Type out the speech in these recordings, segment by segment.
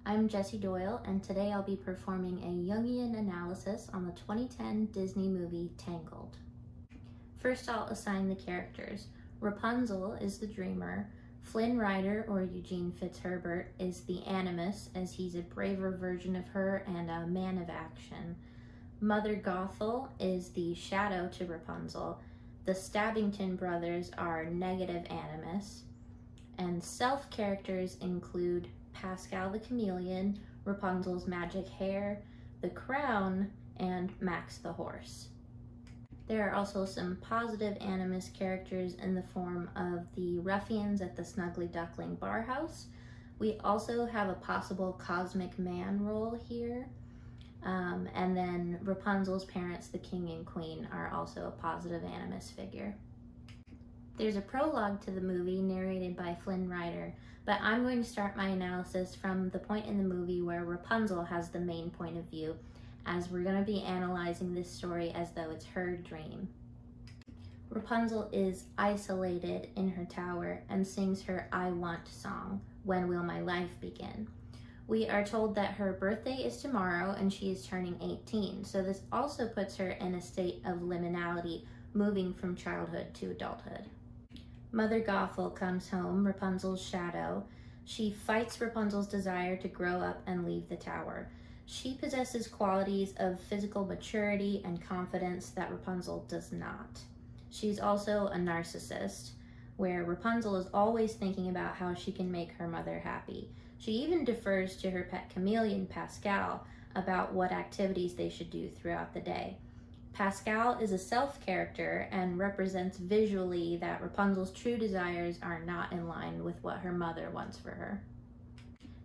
I'm Jessie Doyle, and today I'll be performing a Jungian analysis on the 2010 Disney movie Tangled. First, I'll assign the characters. Rapunzel is the dreamer. Flynn Rider, or Eugene Fitzherbert, is the animus, as he's a braver version of her and a man of action. Mother Gothel is the shadow to Rapunzel. The Stabbington brothers are negative animus. And self-characters include Pascal the chameleon, Rapunzel's magic hair, the crown, and Max the horse. There are also some positive animus characters in the form of the ruffians at the Snuggly Duckling bar house. We also have a possible cosmic man role here. And then Rapunzel's parents, the king and queen, are also a positive animus figure. There's a prologue to the movie narrated by Flynn Rider, but I'm going to start my analysis from the point in the movie where Rapunzel has the main point of view, as we're going to be analyzing this story as though it's her dream. Rapunzel is isolated in her tower and sings her I Want song, When Will My Life Begin? We are told that her birthday is tomorrow and she is turning 18, so this also puts her in a state of liminality, moving from childhood to adulthood. Mother Gothel comes home, Rapunzel's shadow. She fights Rapunzel's desire to grow up and leave the tower. She possesses qualities of physical maturity and confidence that Rapunzel does not. She's also a narcissist, where Rapunzel is always thinking about how she can make her mother happy. She even defers to her pet chameleon, Pascal, about what activities they should do throughout the day. Pascal is a self-character and represents visually that Rapunzel's true desires are not in line with what her mother wants for her.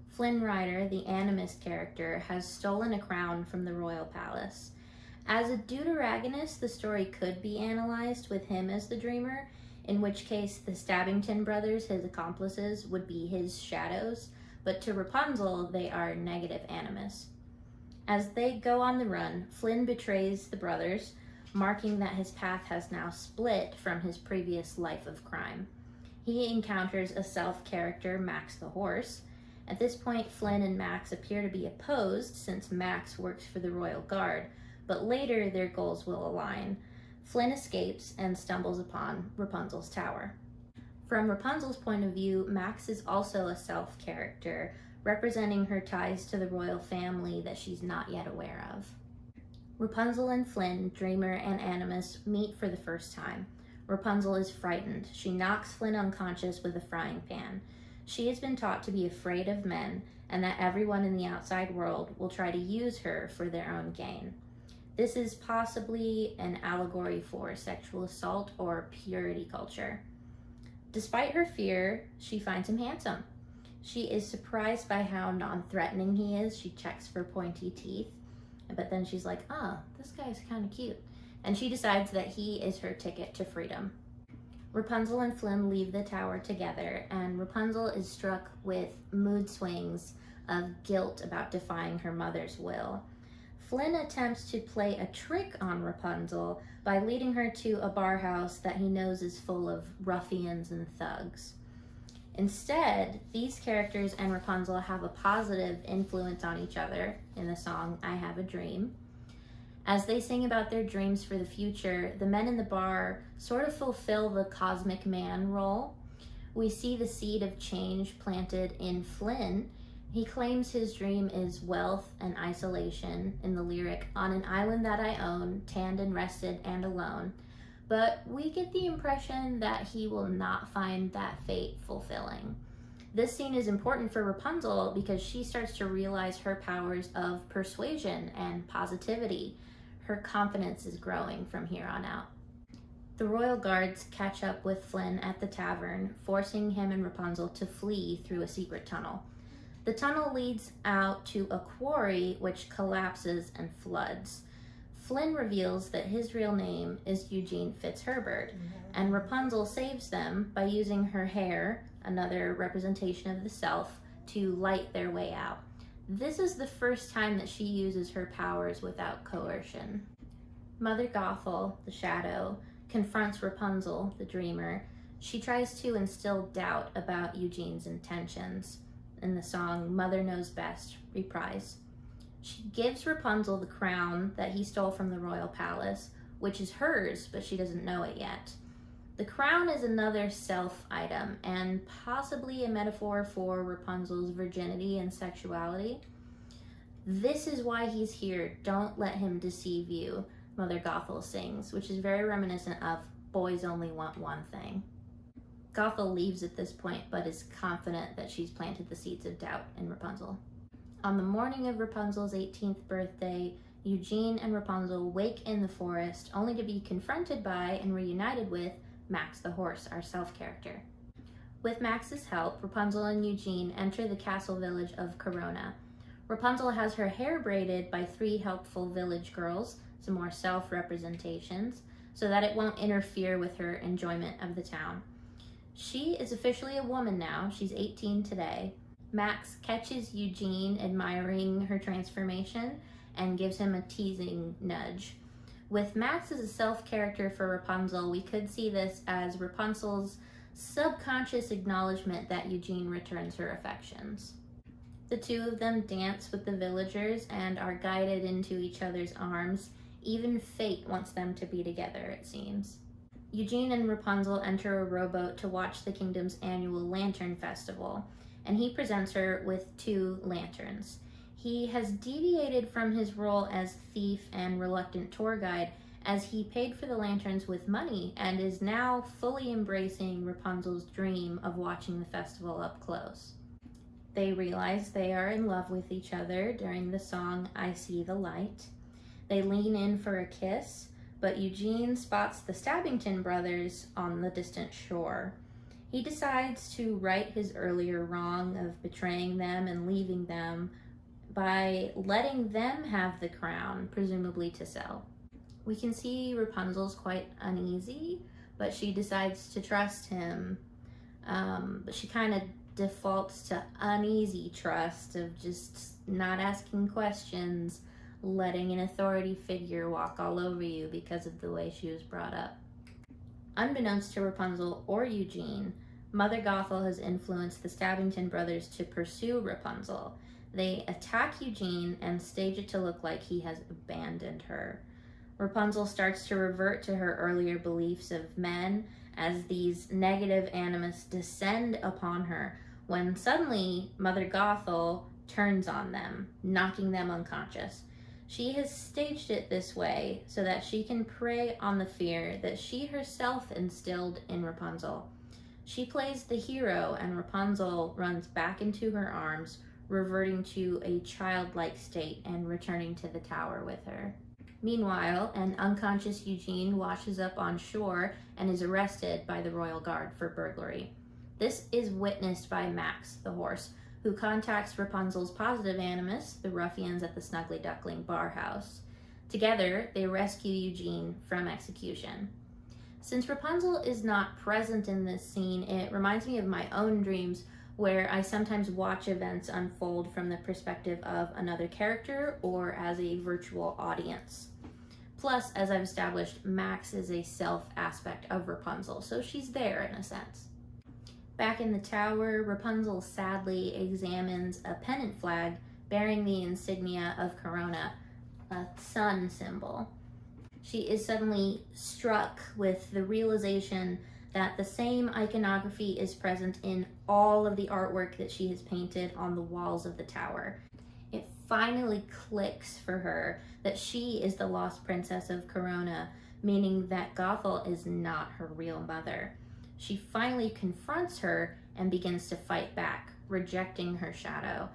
Flynn Rider, the animus character, has stolen a crown from the royal palace. As a deuteragonist, the story could be analyzed with him as the dreamer, in which case the Stabbington brothers, his accomplices, would be his shadows, but to Rapunzel, they are negative animus. As they go on the run, Flynn betrays the brothers, marking that his path has now split from his previous life of crime. He encounters a self-character, Max the horse. At this point, Flynn and Max appear to be opposed since Max works for the royal guard, but later their goals will align. Flynn escapes and stumbles upon Rapunzel's tower. From Rapunzel's point of view, Max is also a self-character, representing her ties to the royal family that she's not yet aware of. Rapunzel and Flynn, dreamer and animus, meet for the first time. Rapunzel is frightened. She knocks Flynn unconscious with a frying pan. She has been taught to be afraid of men and that everyone in the outside world will try to use her for their own gain. This is possibly an allegory for sexual assault or purity culture. Despite her fear, she finds him handsome. She is surprised by how non-threatening he is. She checks for pointy teeth, but then she's like, this guy's kind of cute. And she decides that he is her ticket to freedom. Rapunzel and Flynn leave the tower together, and Rapunzel is struck with mood swings of guilt about defying her mother's will. Flynn attempts to play a trick on Rapunzel by leading her to a bar house that he knows is full of ruffians and thugs. Instead, these characters and Rapunzel have a positive influence on each other in the song I Have a Dream. As they sing about their dreams for the future, the men in the bar sort of fulfill the cosmic man role. We see the seed of change planted in Flynn. He claims his dream is wealth and isolation in the lyric, on an island that I own, tanned and rested and alone. But we get the impression that he will not find that fate fulfilling. This scene is important for Rapunzel because she starts to realize her powers of persuasion and positivity. Her confidence is growing from here on out. The royal guards catch up with Flynn at the tavern, forcing him and Rapunzel to flee through a secret tunnel. The tunnel leads out to a quarry which collapses and floods. Flynn reveals that his real name is Eugene Fitzherbert, and Rapunzel saves them by using her hair, another representation of the self, to light their way out. This is the first time that she uses her powers without coercion. Mother Gothel, the shadow, confronts Rapunzel, the dreamer. She tries to instill doubt about Eugene's intentions. in the song Mother Knows Best reprise. She gives Rapunzel the crown that he stole from the royal palace, which is hers, but she doesn't know it yet. The crown is another self item and possibly a metaphor for Rapunzel's virginity and sexuality. This is why he's here. Don't let him deceive you, Mother Gothel sings, which is very reminiscent of Boys Only Want One Thing. Gothel leaves at this point, but is confident that she's planted the seeds of doubt in Rapunzel. On the morning of Rapunzel's 18th birthday, Eugene and Rapunzel wake in the forest, only to be confronted by and reunited with Max the horse, our self-character. With Max's help, Rapunzel and Eugene enter the castle village of Corona. Rapunzel has her hair braided by 3 helpful village girls, some more self-representations, so that it won't interfere with her enjoyment of the town. She is officially a woman now. She's 18 today. Max catches Eugene admiring her transformation and gives him a teasing nudge. With Max as a self-character for Rapunzel, we could see this as Rapunzel's subconscious acknowledgement that Eugene returns her affections. The two of them dance with the villagers and are guided into each other's arms. Even fate wants them to be together, it seems. Eugene and Rapunzel enter a rowboat to watch the kingdom's annual lantern festival, and he presents her with 2 lanterns. He has deviated from his role as thief and reluctant tour guide, as he paid for the lanterns with money and is now fully embracing Rapunzel's dream of watching the festival up close. They realize they are in love with each other during the song I See the Light. They lean in for a kiss, but Eugene spots the Stabbington brothers on the distant shore. He decides to right his earlier wrong of betraying them and leaving them by letting them have the crown, presumably to sell. We can see Rapunzel's quite uneasy, but she decides to trust him. But she kind of defaults to uneasy trust of just not asking questions, letting an authority figure walk all over you because of the way she was brought up. Unbeknownst to Rapunzel or Eugene, Mother Gothel has influenced the Stabbington brothers to pursue Rapunzel. They attack Eugene and stage it to look like he has abandoned her. Rapunzel starts to revert to her earlier beliefs of men as these negative animus descend upon her, when suddenly Mother Gothel turns on them, knocking them unconscious. She has staged it this way so that she can prey on the fear that she herself instilled in Rapunzel. She plays the hero, and Rapunzel runs back into her arms, reverting to a childlike state and returning to the tower with her. Meanwhile, an unconscious Eugene washes up on shore and is arrested by the royal guard for burglary. This is witnessed by Max, the horse, who contacts Rapunzel's positive animus, the ruffians at the Snuggly Duckling bar house. Together, they rescue Eugene from execution. Since Rapunzel is not present in this scene, it reminds me of my own dreams, where I sometimes watch events unfold from the perspective of another character or as a virtual audience. Plus, as I've established, Max is a self aspect of Rapunzel, so she's there in a sense. Back in the tower, Rapunzel sadly examines a pennant flag bearing the insignia of Corona, a sun symbol. She is suddenly struck with the realization that the same iconography is present in all of the artwork that she has painted on the walls of the tower. It finally clicks for her that she is the lost princess of Corona, meaning that Gothel is not her real mother. She finally confronts her and begins to fight back, rejecting her shadow.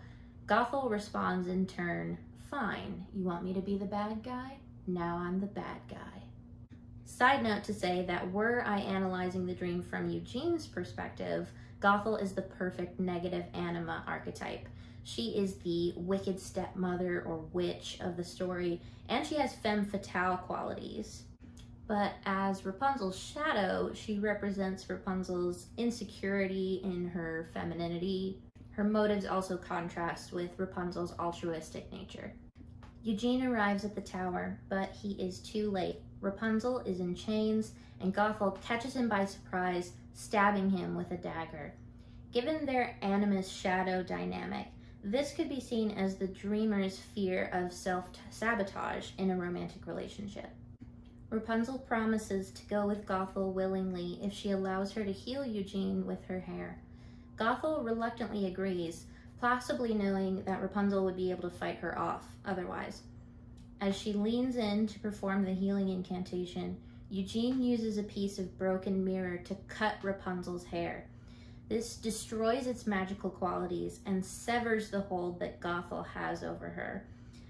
Gothel responds in turn, "Fine, you want me to be the bad guy? Now I'm the bad guy." Side note to say that were I analyzing the dream from Eugene's perspective, Gothel is the perfect negative anima archetype. She is the wicked stepmother or witch of the story, and she has femme fatale qualities. But as Rapunzel's shadow, she represents Rapunzel's insecurity in her femininity. Her motives also contrast with Rapunzel's altruistic nature. Eugene arrives at the tower, but he is too late. Rapunzel is in chains, and Gothel catches him by surprise, stabbing him with a dagger. Given their animus shadow dynamic, this could be seen as the dreamer's fear of self-sabotage in a romantic relationship. Rapunzel promises to go with Gothel willingly if she allows her to heal Eugene with her hair. Gothel reluctantly agrees, plausibly knowing that Rapunzel would be able to fight her off otherwise. As she leans in to perform the healing incantation, Eugene uses a piece of broken mirror to cut Rapunzel's hair. This destroys its magical qualities and severs the hold that Gothel has over her.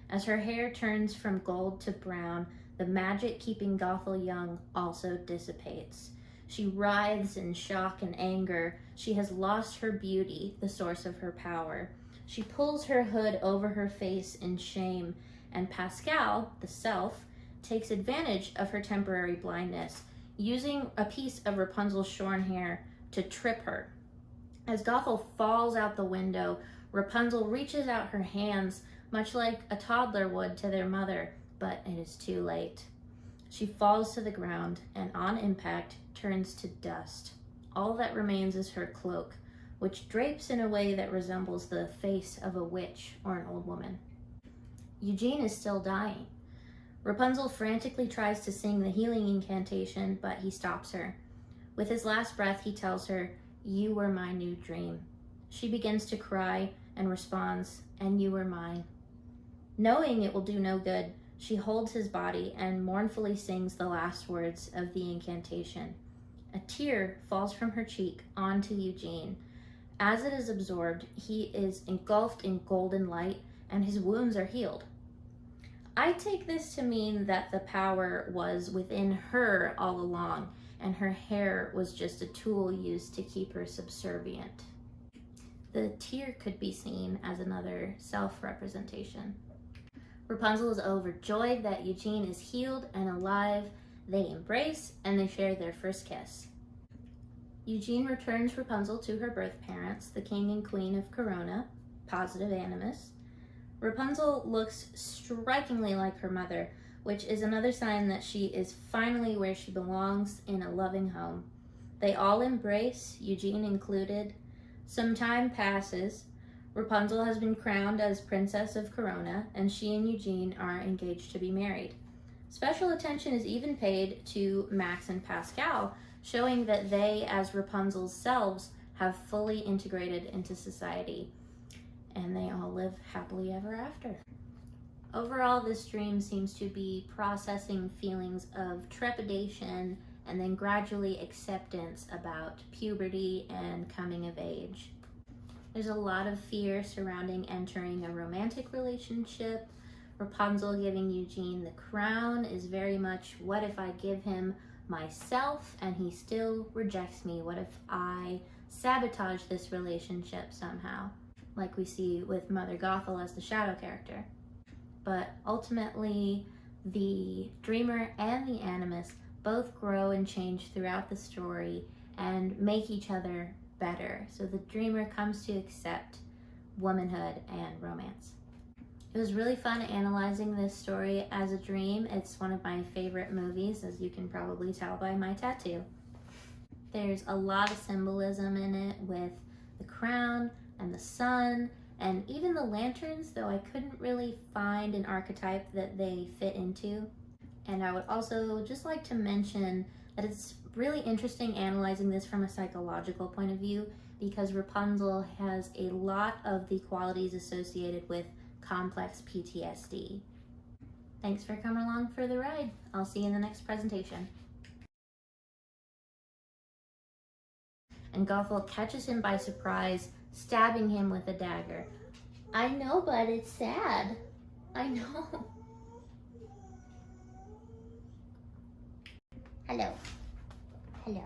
As her hair turns from gold to brown, the magic keeping Gothel young also dissipates. She writhes in shock and anger. She has lost her beauty, the source of her power. She pulls her hood over her face in shame, and Pascal, the self, takes advantage of her temporary blindness, using a piece of Rapunzel's shorn hair to trip her. As Gothel falls out the window, Rapunzel reaches out her hands, much like a toddler would to their mother, but it is too late. She falls to the ground and, on impact, turns to dust. All that remains is her cloak, which drapes in a way that resembles the face of a witch or an old woman. Eugene is still dying. Rapunzel frantically tries to sing the healing incantation, but he stops her. With his last breath, he tells her, "You were my new dream." She begins to cry and responds, "And you were mine." Knowing it will do no good, she holds his body and mournfully sings the last words of the incantation. A tear falls from her cheek onto Eugene. As it is absorbed, he is engulfed in golden light and his wounds are healed. I take this to mean that the power was within her all along, and her hair was just a tool used to keep her subservient. The tear could be seen as another self-representation. Rapunzel is overjoyed that Eugene is healed and alive. They embrace and they share their first kiss. Eugene returns Rapunzel to her birth parents, the king and queen of Corona, positive animus. Rapunzel looks strikingly like her mother, which is another sign that she is finally where she belongs, in a loving home. They all embrace, Eugene included. Some time passes. Rapunzel has been crowned as Princess of Corona, and she and Eugene are engaged to be married. Special attention is even paid to Max and Pascal, showing that they, as Rapunzel's selves, have fully integrated into society. And they all live happily ever after. Overall, this dream seems to be processing feelings of trepidation and then gradually acceptance about puberty and coming of age. There's a lot of fear surrounding entering a romantic relationship. Rapunzel giving Eugene the crown is very much, what if I give him myself and he still rejects me? What if I sabotage this relationship somehow? Like we see with Mother Gothel as the shadow character. But ultimately, the dreamer and the animus both grow and change throughout the story and make each other better. So the dreamer comes to accept womanhood and romance. It was really fun analyzing this story as a dream. It's one of my favorite movies, as you can probably tell by my tattoo. There's a lot of symbolism in it with the crown and the sun and even the lanterns, though I couldn't really find an archetype that they fit into. And I would also just like to mention that it's really interesting analyzing this from a psychological point of view, because Rapunzel has a lot of the qualities associated with complex PTSD. Thanks for coming along for the ride. I'll see you in the next presentation. And Gothel catches him by surprise, stabbing him with a dagger. I know, but it's sad. I know. Hello. Hello.